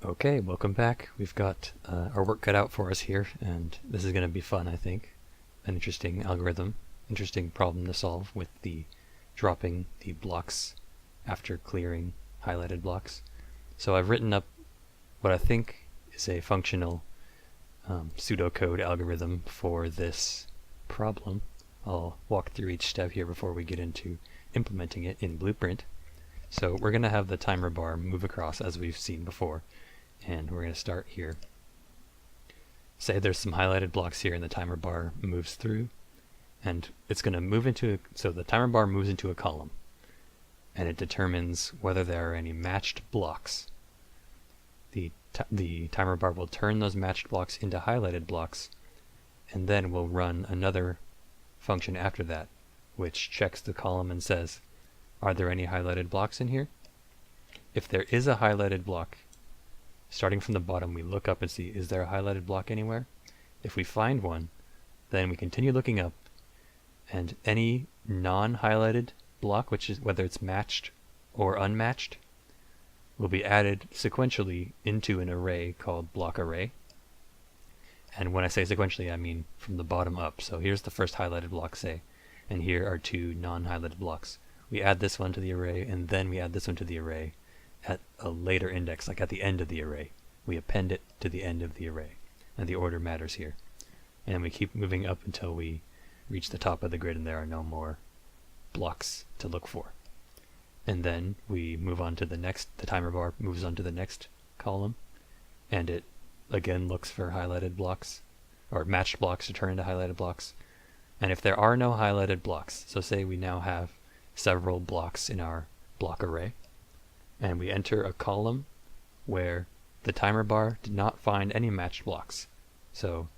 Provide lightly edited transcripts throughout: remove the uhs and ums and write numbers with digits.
Okay, welcome back. We've got our work cut out for us here, and this is going to be fun, I think. An interesting algorithm, interesting problem to solve with the dropping the blocks after clearing highlighted blocks. So I've written up what I think is a functional pseudocode algorithm for this problem. I'll walk through each step here before we get into implementing it in Blueprint. So we're going to have the timer bar move across as we've seen before. And we're going to start here. Say there's some highlighted blocks here and the timer bar moves through, and it's going to move into, so the timer bar moves into a column, and it determines whether there are any matched blocks. The timer bar will turn those matched blocks into highlighted blocks, and then we'll run another function after that, which checks the column and says, are there any highlighted blocks in here? If there is a highlighted block, starting from the bottom, we look up and see, is there a highlighted block anywhere? If we find one, then we continue looking up, and any non-highlighted block, which is whether it's matched or unmatched, will be added sequentially into an array called block array. And when I say sequentially, I mean from the bottom up. So here's the first highlighted block, say, and here are two non-highlighted blocks. We add this one to the array, and then we add this one to the array at a later index, like at the end of the array. We append it to the end of the array, and the order matters here. And we keep moving up until we reach the top of the grid and there are no more blocks to look for. And then we move on to the next, the timer bar moves on to the next column, and it again looks for highlighted blocks, or matched blocks to turn into highlighted blocks. And if there are no highlighted blocks, so say we now have several blocks in our block array, and we enter a column where the timer bar did not find any matched blocks. So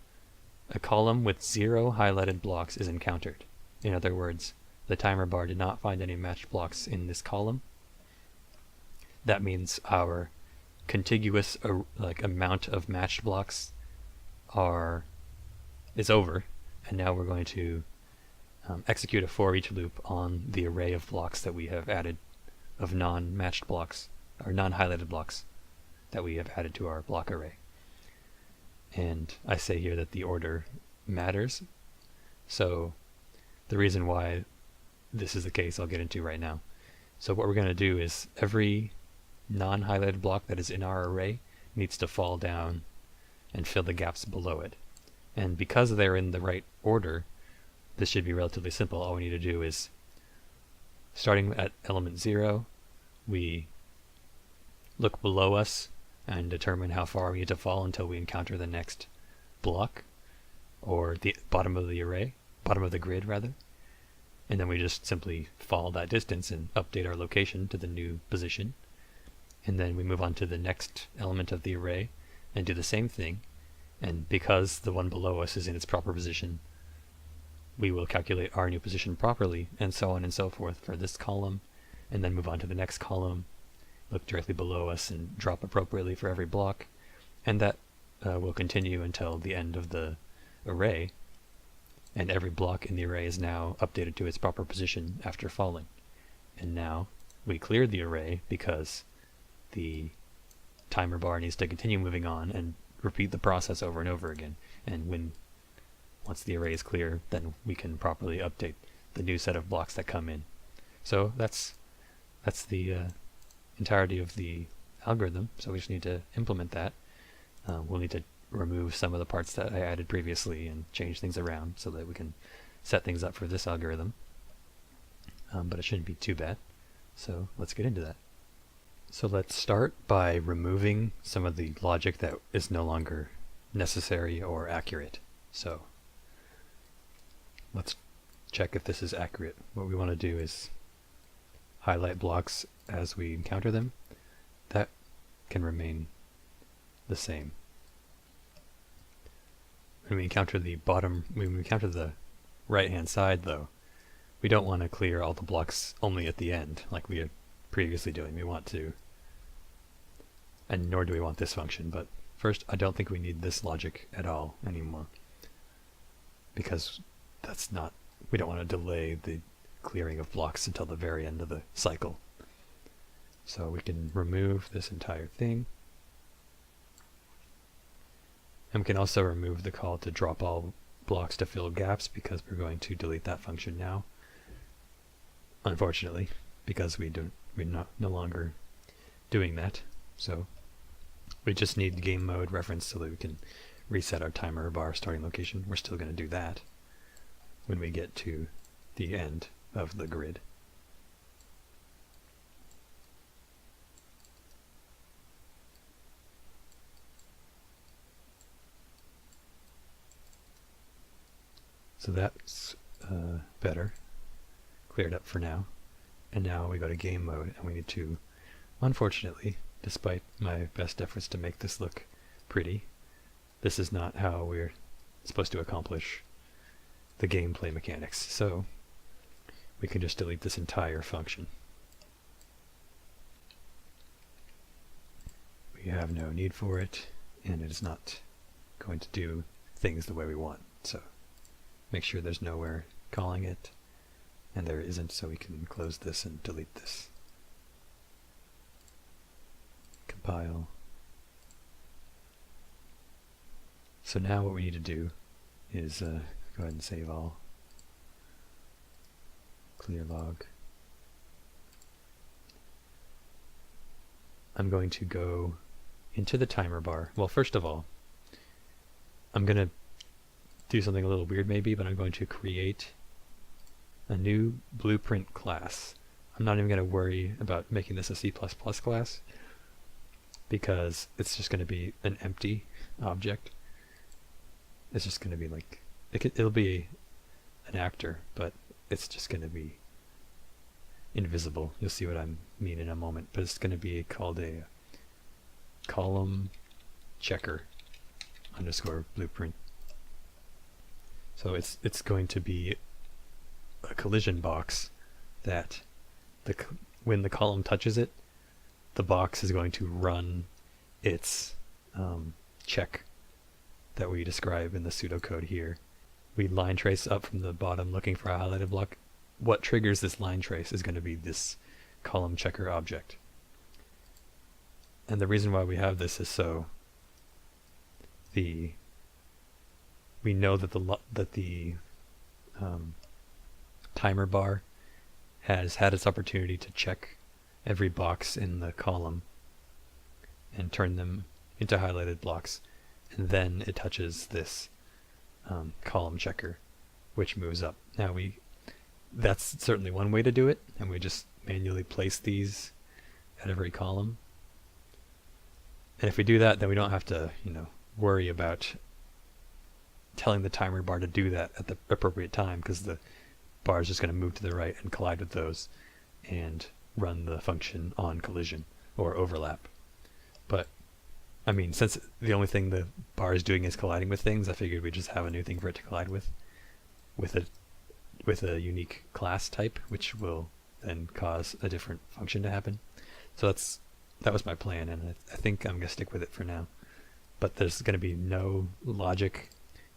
a column with 0 highlighted blocks is encountered. In other words, the timer bar did not find any matched blocks in this column. That means our contiguous amount of matched blocks is over, and now we're going to execute a for each loop on the array of blocks that we have added, of non-matched blocks, or non-highlighted blocks that we have added to our block array. And I say here that the order matters. So the reason why this is the case I'll get into right now. So what we're going to do is every non-highlighted block that is in our array needs to fall down and fill the gaps below it. And because they're in the right order, this should be relatively simple. All we need to do is, starting at element 0, we look below us and determine how far we need to fall until we encounter the next block, or the bottom of the array, bottom of the grid rather. And then we just simply fall that distance and update our location to the new position. And then we move on to the next element of the array and do the same thing. And because the one below us is in its proper position, we will calculate our new position properly, and so on and so forth for this column, and then move on to the next column, look directly below us and drop appropriately for every block, and that will continue until the end of the array, and every block in the array is now updated to its proper position after falling. And now we clear the array because the timer bar needs to continue moving on and repeat the process over and over again, and once the array is clear, then we can properly update the new set of blocks that come in. So that's the entirety of the algorithm. So we just need to implement that. We'll need to remove some of the parts that I added previously and change things around so that we can set things up for this algorithm. But it shouldn't be too bad. So let's get into that. So let's start by removing some of the logic that is no longer necessary or accurate. So let's check if this is accurate. What we want to do is highlight blocks as we encounter them. That can remain the same. When we encounter the right hand side though, we don't want to clear all the blocks only at the end like we are previously doing. We want to, and nor do we want this function, but first I don't think we need this logic at all anymore, because we don't want to delay the clearing of blocks until the very end of the cycle. So we can remove this entire thing. And we can also remove the call to drop all blocks to fill gaps because we're going to delete that function now. Unfortunately, because we're no longer doing that. So we just need the game mode reference so that we can reset our timer bar starting location. We're still going to do that when we get to the end of the grid. So that's better, cleared up for now. And now we go to game mode, and we need to, unfortunately, despite my best efforts to make this look pretty, this is not how we're supposed to accomplish the gameplay mechanics. So we can just delete this entire function. We have no need for it, and it is not going to do things the way we want. So make sure there's nowhere calling it, and there isn't, so we can close this and delete this. Compile. So now what we need to do is go ahead and save all. Clear log. I'm going to go into the timer bar. Well, first of all, I'm going to do something a little weird maybe, but I'm going to create a new blueprint class. I'm not even going to worry about making this a C++ class because it's just going to be an empty object. It's just going to be like, it'll be an actor, but it's just going to be invisible. You'll see what I mean in a moment, but it's going to be called a column checker underscore blueprint. So it's going to be a collision box that when the column touches it, the box is going to run its check that we describe in the pseudocode here. We line trace up from the bottom looking for a highlighted block. What triggers this line trace is going to be this column checker object. And the reason why we have this is so we know that the timer bar has had its opportunity to check every box in the column and turn them into highlighted blocks, and then it touches this column checker, which moves up. Now that's certainly one way to do it, and we just manually place these at every column. And if we do that, then we don't have to, worry about telling the timer bar to do that at the appropriate time, because the bar is just going to move to the right and collide with those and run the function on collision or overlap. But I mean, since the only thing the bar is doing is colliding with things, I figured we'd just have a new thing for it to collide with a unique class type, which will then cause a different function to happen. So that was my plan, and I think I'm going to stick with it for now. But there's going to be no logic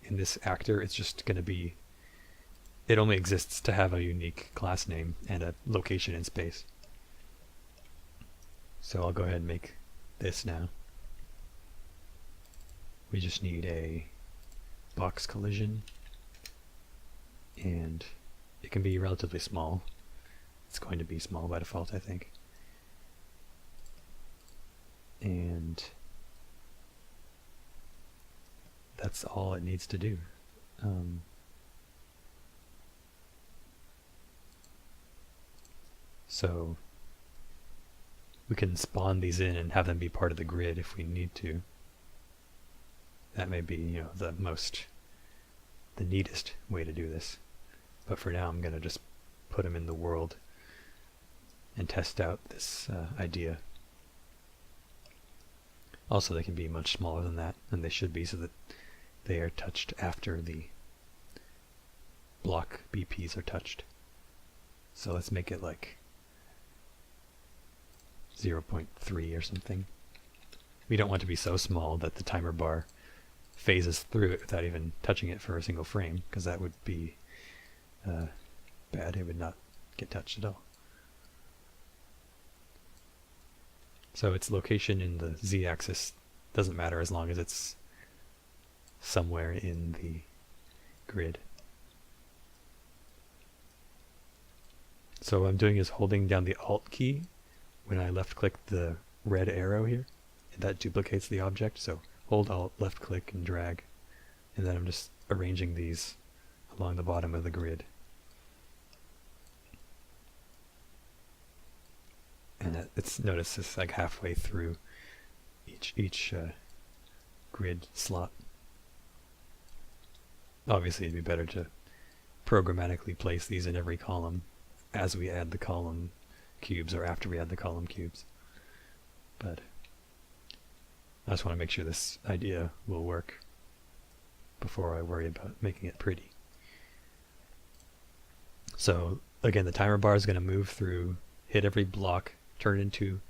in this actor. It's just going to be, it only exists to have a unique class name and a location in space. So I'll go ahead and make this now. We just need a box collision, and it can be relatively small. It's going to be small by default, I think. And that's all it needs to do. So we can spawn these in and have them be part of the grid if we need to. That may be, the neatest way to do this. But for now, I'm going to just put them in the world and test out this idea. Also, they can be much smaller than that, and they should be, so that they are touched after the block BPs are touched. So let's make it like 0.3 or something. We don't want to be so small that the timer bar phases through it without even touching it for a single frame, because that would be bad. It would not get touched at all. So its location in the z-axis doesn't matter as long as it's somewhere in the grid. So what I'm doing is holding down the Alt key when I left click the red arrow here. That duplicates the object, so hold Alt, left click, and drag. And then I'm just arranging these along the bottom of the grid. And notice it's like halfway through each grid slot. Obviously it'd be better to programmatically place these in every column as we add the column cubes or after we add the column cubes. But I just want to make sure this idea will work before I worry about making it pretty. So again, the timer bar is going to move through, hit every block, turn into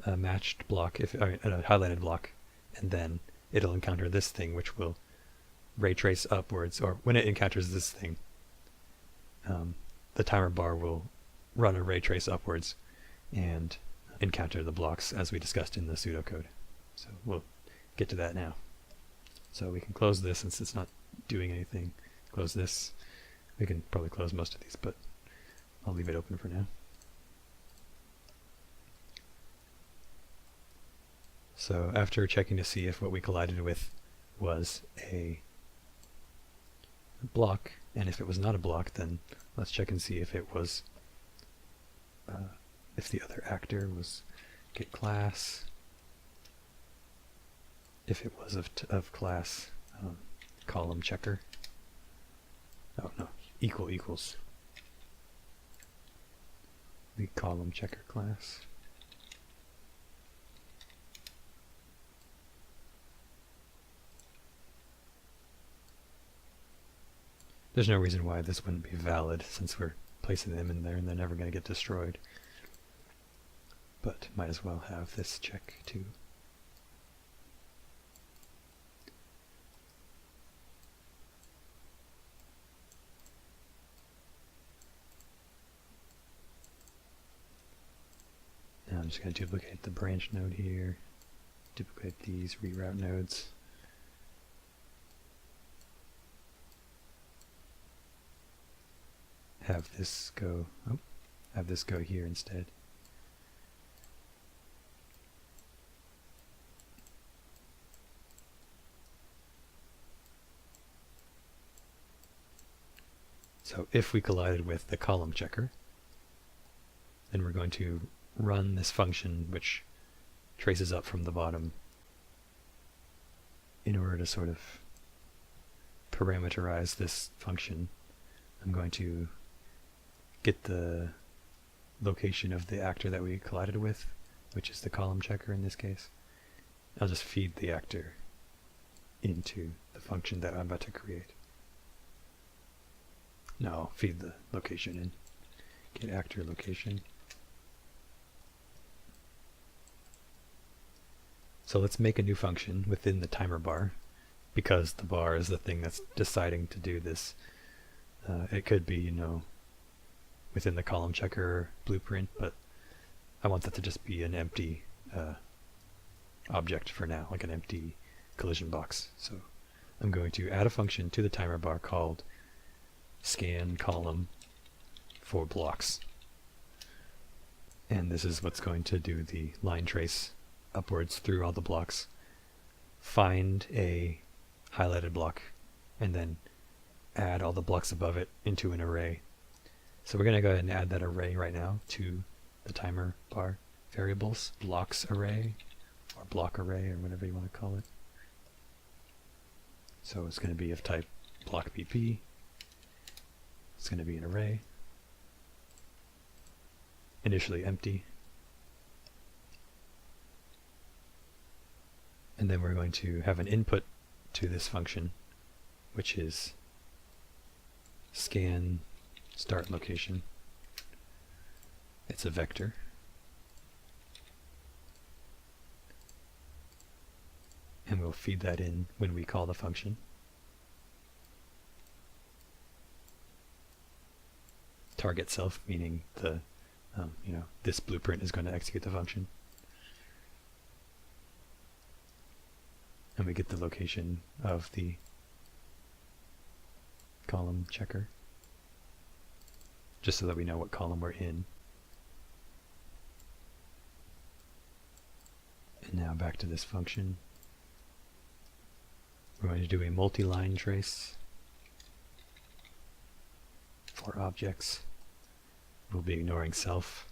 a matched block, a highlighted block, and then it'll encounter this thing, which will ray trace upwards, or when it encounters this thing, the timer bar will run a ray trace upwards and encounter the blocks as we discussed in the pseudocode. So we'll get to that now. So we can close this since it's not doing anything. Close this. We can probably close most of these, but I'll leave it open for now. So after checking to see if what we collided with was a block, and if it was not a block, then let's check and see if it was, if the other actor was get class, if it was of class column checker. Oh no, equals the column checker class. There's no reason why this wouldn't be valid since we're placing them in there and they're never going to get destroyed. But might as well have this check too. Now I'm just going to duplicate the branch node here, duplicate these reroute nodes. Have this go here instead. So if we collided with the column checker, then we're going to run this function which traces up from the bottom in order to sort of parameterize this function. I'm going to get the location of the actor that we collided with, which is the column checker in this case. I'll just feed the actor into the function that I'm about to create. No, I'll feed the location in. Get actor location. So let's make a new function within the timer bar, because the bar is the thing that's deciding to do this. It could be, you know, within the column checker blueprint, but I want that to just be an empty object for now, like an empty collision box. So I'm going to add a function to the timer bar called scan column for blocks. And this is what's going to do the line trace upwards through all the blocks, find a highlighted block, and then add all the blocks above it into an array. So we're going to go ahead and add that array right now to the timer bar variables, blocks array, or block array, or whatever you want to call it. So it's going to be of type block BP. It's going to be an array, initially empty. And then we're going to have an input to this function, which is scan start location. It's a vector. And we'll feed that in when we call the function. Target self, meaning the this blueprint is going to execute the function. and we get the location of the column checker, just so that we know what column we're in. And now back to this function. We're going to do a multi-line trace for objects. We'll be ignoring self,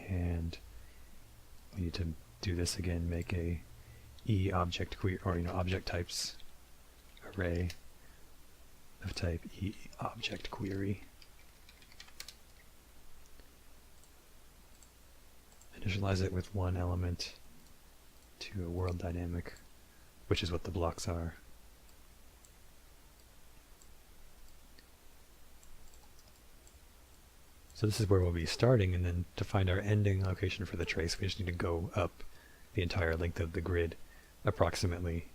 and we need to do this again, make a object types array of type object query. Initialize it with one element to a world dynamic, which is what the blocks are. So this is where we'll be starting, and then to find our ending location for the trace, we just need to go up the entire length of the grid approximately.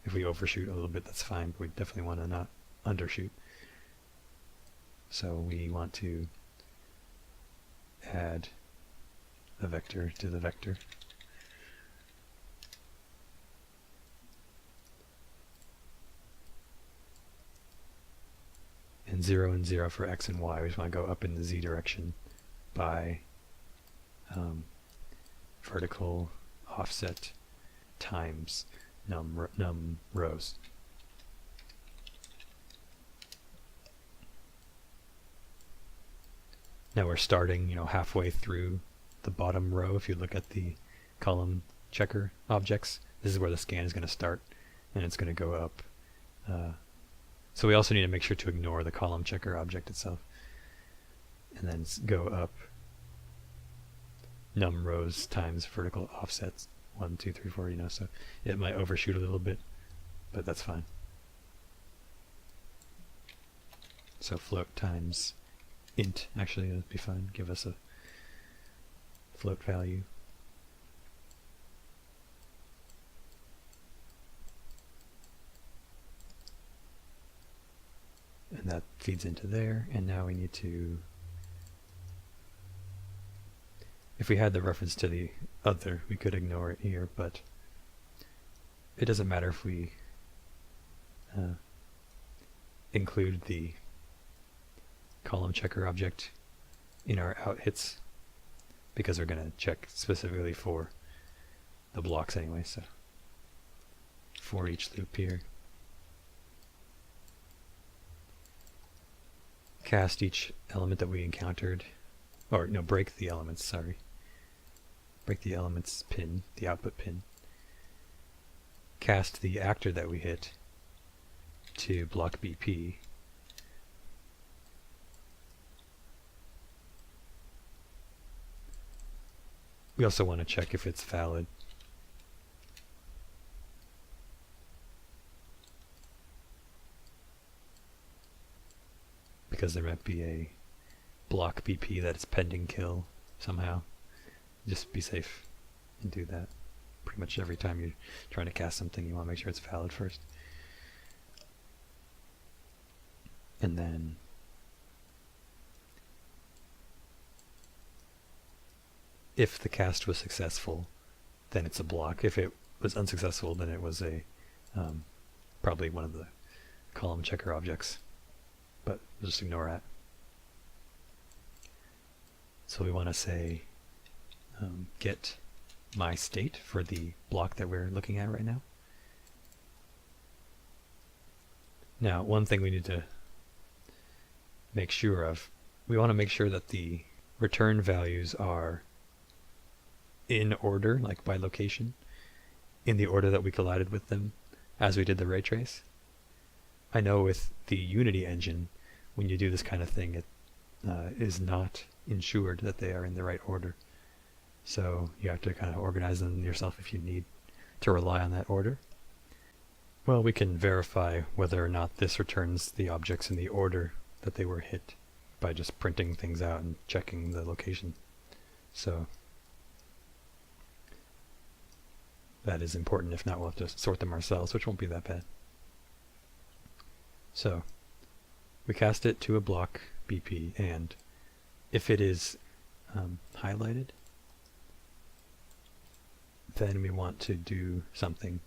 If we overshoot a little bit, that's fine, but we definitely want to not undershoot. So we want to add a vector to the vector. And 0 and 0 for x and y. We just want to go up in the z direction by vertical offset times num rows. Now we're starting, halfway through the bottom row. If you look at the column checker objects, this is where the scan is going to start, and it's going to go up. So we also need to make sure to ignore the column checker object itself, and then go up num rows times vertical offsets 1, 2, 3, 4. So it might overshoot a little bit, but that's fine. So float times int, actually that'd be fine. Give us a float value. And that feeds into there, and now we need to, if we had the reference to the other, we could ignore it here, but it doesn't matter if we include the column checker object in our out hits, because we're going to check specifically for the blocks anyway. So for each loop here, cast each element that we encountered, or no, break the elements, sorry. Break the elements pin, the output pin. Cast the actor that we hit to block BP. We also want to check if it's valid. Because there might be a block BP that is pending kill somehow. Just be safe and do that. Pretty much every time you're trying to cast something, you want to make sure it's valid first. And then if the cast was successful, then it's a block. If it was unsuccessful, then it was a probably one of the column checker objects. But we'll just ignore that. So we want to say get my state for the block that we're looking at right now. Now, one thing we need to make sure of, we want to make sure that the return values are in order, like by location, in the order that we collided with them as we did the ray trace. I know with the Unity engine, when you do this kind of thing, it is not ensured that they are in the right order. So you have to kind of organize them yourself if you need to rely on that order. Well, we can verify whether or not this returns the objects in the order that they were hit by just printing things out and checking the location. So that is important. If not, we'll have to sort them ourselves, which won't be that bad. So we cast it to a block BP, and if it is highlighted, then we want to do something.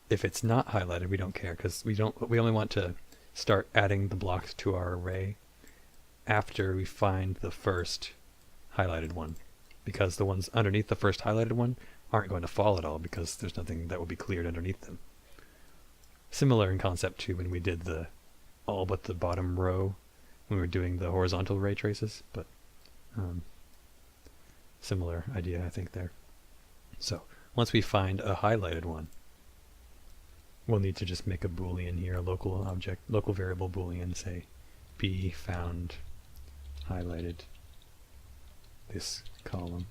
If it's not highlighted, we don't care, because we only want to start adding the blocks to our array after we find the first highlighted one, because the ones underneath the first highlighted one aren't going to fall at all because there's nothing that will be cleared underneath them. Similar in concept to when we did the all but the bottom row when we were doing the horizontal ray traces, but similar idea I think there. So once we find a highlighted one, we'll need to just make a boolean here, a local object, local variable boolean, say b found highlighted this column.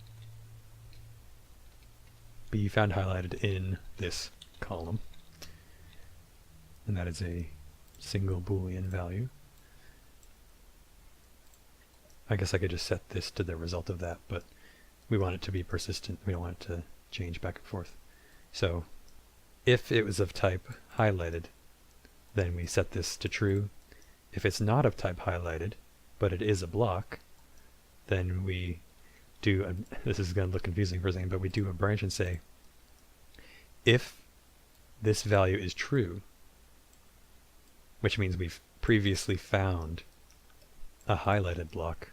B found highlighted in this column. And that is a single boolean value. I guess I could just set this to the result of that, but we want it to be persistent. We don't want it to change back and forth. So if it was of type highlighted, then we set this to true. If it's not of type highlighted, but it is a block, then we do, this is going to look confusing for a second, but we do a branch and say, if this value is true, which means we've previously found a highlighted block,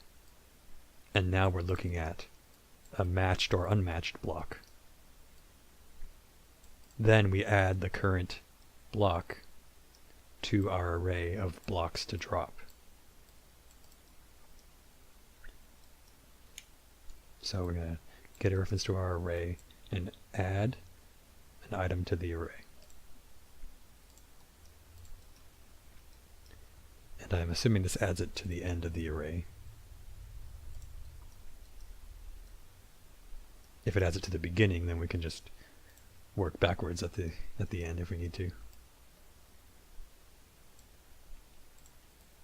and now we're looking at a matched or unmatched block, then we add the current block to our array of blocks to drop. So we're going to get a reference to our array and add an item to the array. And I'm assuming this adds it to the end of the array. If it adds it to the beginning, then we can just work backwards at the end if we need to.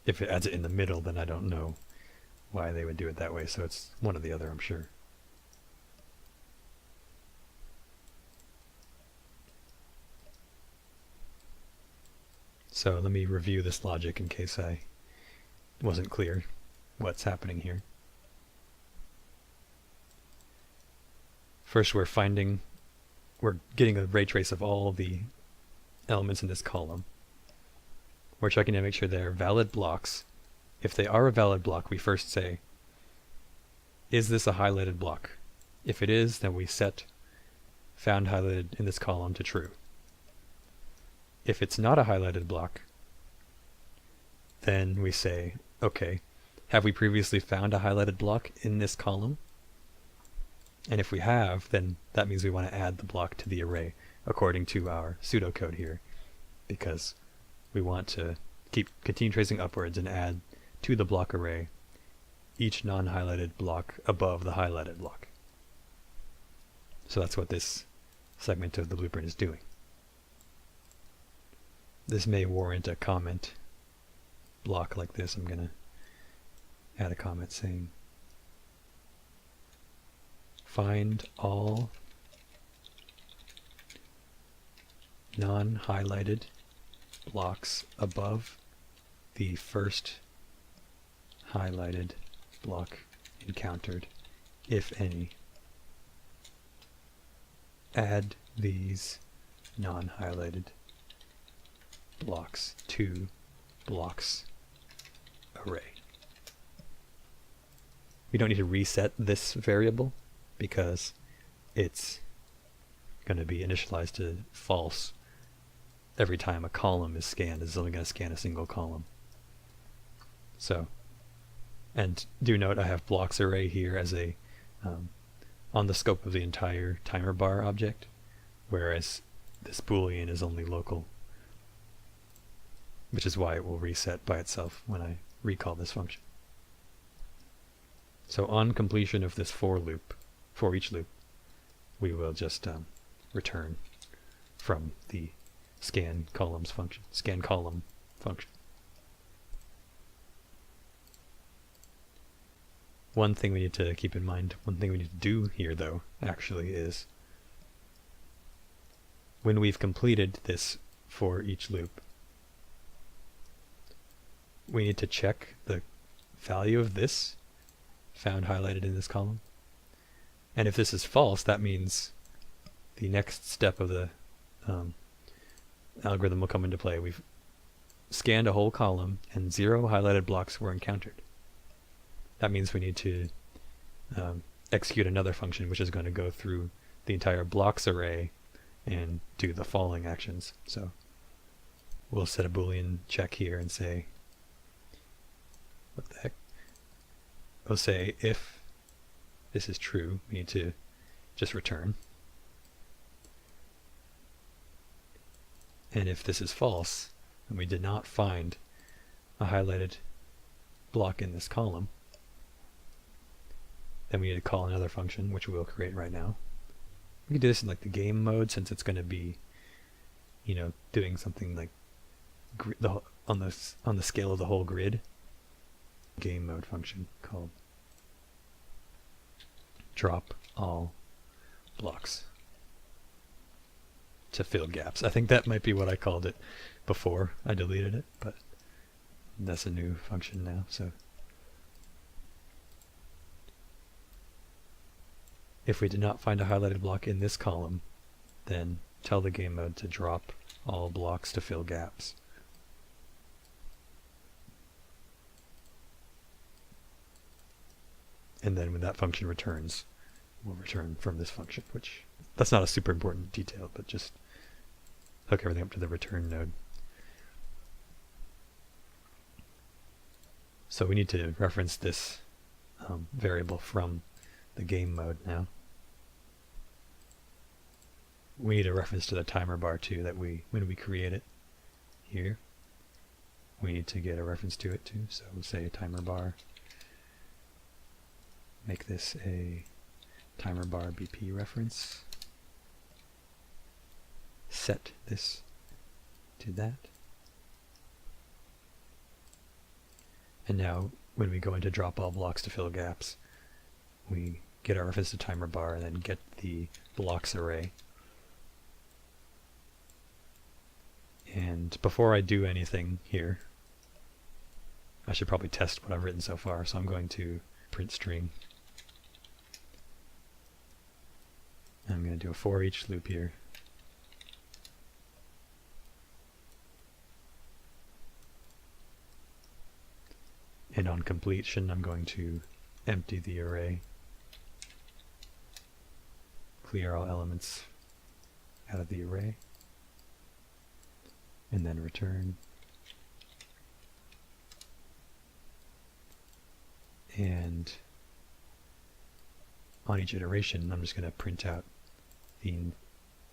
If it adds it in the middle, then I don't know why they would do it that way, so it's one or the other, I'm sure. So let me review this logic in case I wasn't clear what's happening here. First, we're getting a ray trace of all the elements in this column. We're checking to make sure they're valid blocks. If they are a valid block, we first say, is this a highlighted block? If it is, then we set found highlighted in this column to true. If it's not a highlighted block, then we say, okay, have we previously found a highlighted block in this column? And if we have, then that means we want to add the block to the array according to our pseudocode here, because we want to continue tracing upwards and add to the block array each non-highlighted block above the highlighted block. So that's what this segment of the blueprint is doing. This may warrant a comment block like this. I'm going to add a comment saying, find all non-highlighted blocks above the first highlighted block encountered, if any. Add these non-highlighted blocks to blocks array. We don't need to reset this variable because it's going to be initialized to false every time a column is scanned. It's only going to scan a single column. So, and do note I have blocks array here as a on the scope of the entire timer bar object, whereas this boolean is only local, which is why it will reset by itself when I recall this function. So on completion of this for each loop, we will just return from the scan column function. One thing we need to keep in mind, one thing we need to do here though, actually, is when we've completed this for each loop, we need to check the value of this found highlighted in this column. And if this is false, that means the next step of the algorithm will come into play. We've scanned a whole column and 0 highlighted blocks were encountered. That means we need to execute another function which is going to go through the entire blocks array and do the following actions. So we'll set a Boolean check here and say, what the heck? We'll say if this is true, we need to just return. And if this is false, and we did not find a highlighted block in this column, then we need to call another function, which we'll create right now. We can do this in like the game mode, since it's going to be, you know, doing something like on the scale of the whole grid. Game mode function called DropAllBlocks to fill gaps. I think that might be what I called it before I deleted it, but that's a new function now. So if we did not find a highlighted block in this column, then tell the game mode to drop all blocks to fill gaps. And then when that function returns, we'll return from this function, which that's not a super important detail, but just hook everything up to the return node. So we need to reference this variable from the game mode now. We need a reference to the timer bar too, that when we create it here, we need to get a reference to it too. So we'll say timer bar, make this a timer bar BP reference, set this to that. And now when we go into drop all blocks to fill gaps, we get our reference to timer bar and then get the blocks array. And before I do anything here, I should probably test what I've written so far. So I'm going to print string. I'm going to do a for each loop here. And on completion, I'm going to empty the array, clear all elements out of the array, and then return. And on each iteration, I'm just going to print out the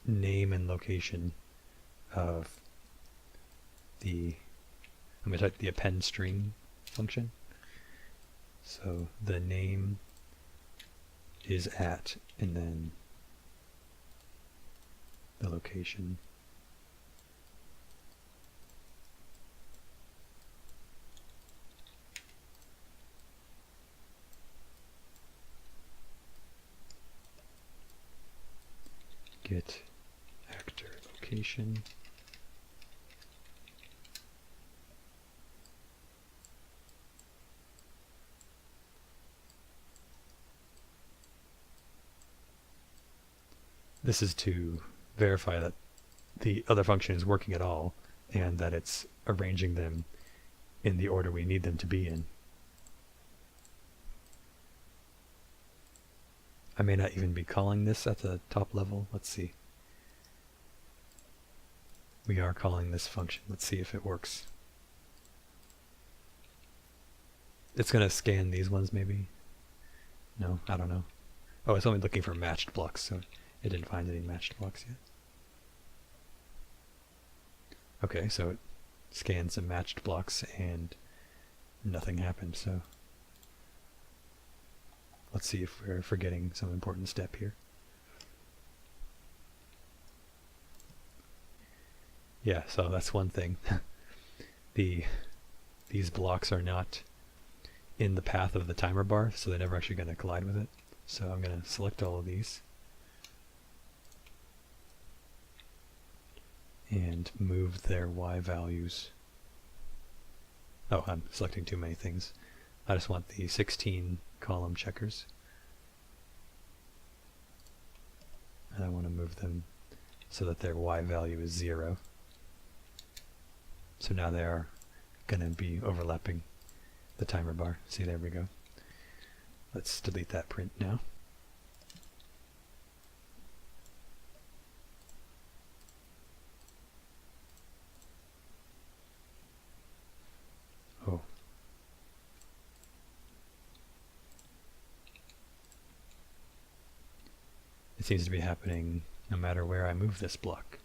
name and location of I'm going to type the append string function. So the name is at, and then the location. Get actor location. This is to verify that the other function is working at all and that it's arranging them in the order we need them to be in. I may not even be calling this at the top level. Let's see. We are calling this function. Let's see if it works. It's going to scan these ones maybe. No, I don't know. Oh, it's only looking for matched blocks, so it didn't find any matched blocks yet. Okay, so it scanned some matched blocks and nothing happened, so let's see if we're forgetting some important step here. Yeah, so that's one thing. These blocks are not in the path of the timer bar, so they're never actually going to collide with it. So I'm going to select all of these and move their Y values. Oh, I'm selecting too many things. I just want the 16 column checkers. And I want to move them so that their Y value is 0. So now they are going to be overlapping the timer bar. See, there we go. Let's delete that print now. Oh. It seems to be happening no matter where I move this block.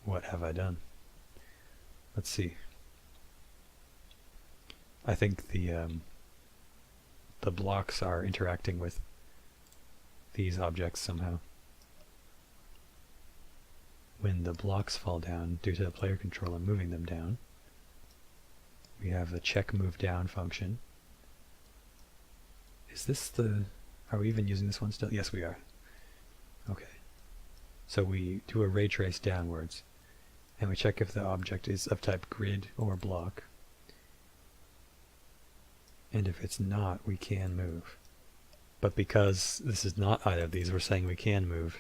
What have I done? Let's see. I think the blocks are interacting with these objects somehow. When the blocks fall down due to the player controller moving them down, we have the check move down function. Is this the... Are we even using this one still? Yes, we are. Okay. So we do a ray trace downwards, and we check if the object is of type grid or block. And if it's not, we can move. But because this is not either of these, we're saying we can move.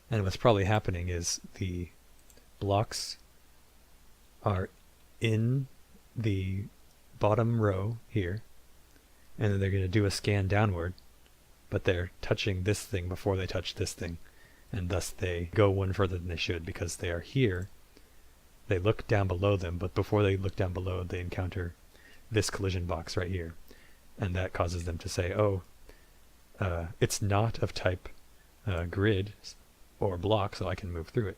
And what's probably happening is the blocks are in the bottom row here, and then they're going to do a scan downward, but they're touching this thing before they touch this thing, and thus they go one further than they should because they are here. They look down below them, but before they look down below, they encounter this collision box right here, and that causes them to say, oh, it's not of type grid or block, so I can move through it.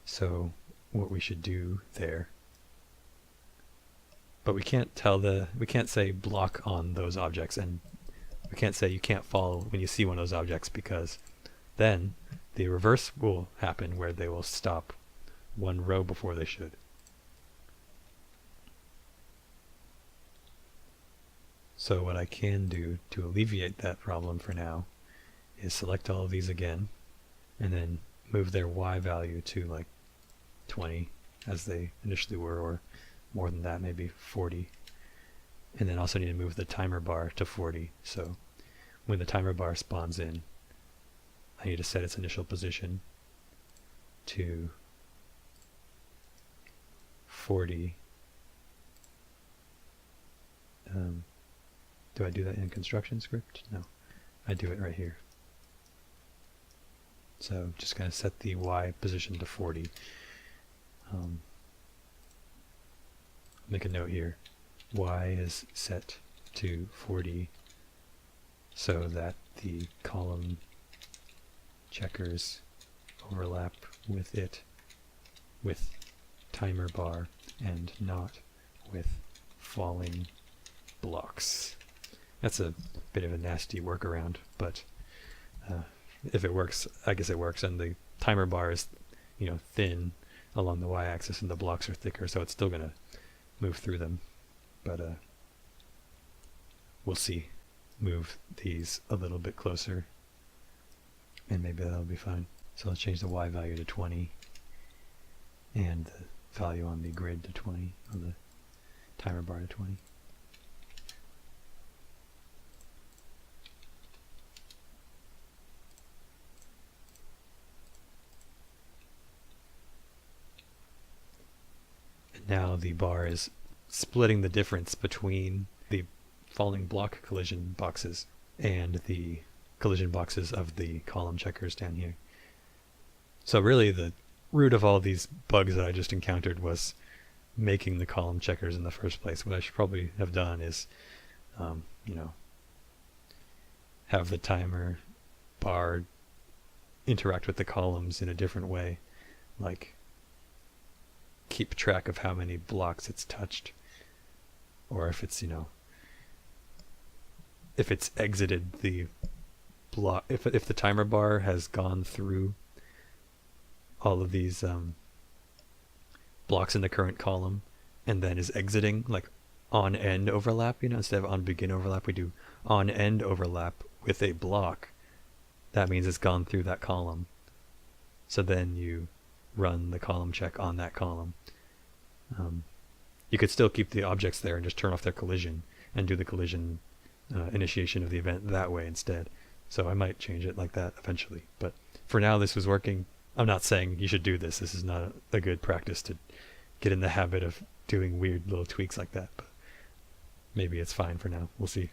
So what we should do there, but we can't say block on those objects, and we can't say you can't follow when you see one of those objects, because then the reverse will happen where they will stop one row before they should. So what I can do to alleviate that problem for now is select all of these again, and then move their Y value to like 20 as they initially were, or more than that, maybe 40. And then also need to move the timer bar to 40. So when the timer bar spawns in, I need to set its initial position to 40. Do I do that in construction script? No, I do it right here. So just going to set the Y position to 40. Make a note here. Y is set to 40 so that the column checkers overlap with it with timer bar and not with falling blocks. That's a bit of a nasty workaround, but if it works, I guess it works. And the timer bar is, thin along the y-axis, and the blocks are thicker, so it's still going to move through them. But we'll see. Move these a little bit closer, and maybe that'll be fine. So let's change the y value to 20, and the value on the grid to 20, on the timer bar to 20. Now the bar is splitting the difference between the falling block collision boxes and the collision boxes of the column checkers down here. So really the root of all these bugs that I just encountered was making the column checkers in the first place. What I should probably have done is, have the timer bar interact with the columns in a different way, like keep track of how many blocks it's touched, or if it's if it's exited the block, if the timer bar has gone through all of these blocks in the current column and then is exiting, like on end overlap, instead of on begin overlap, we do on end overlap with a block. That means it's gone through that column. So then you run the column check on that column. You could still keep the objects there and just turn off their collision and do the collision initiation of the event that way instead. So I might change it like that eventually. But for now, this was working. I'm not saying you should do this. This is not a good practice to get in the habit of doing weird little tweaks like that. But maybe it's fine for now. We'll see.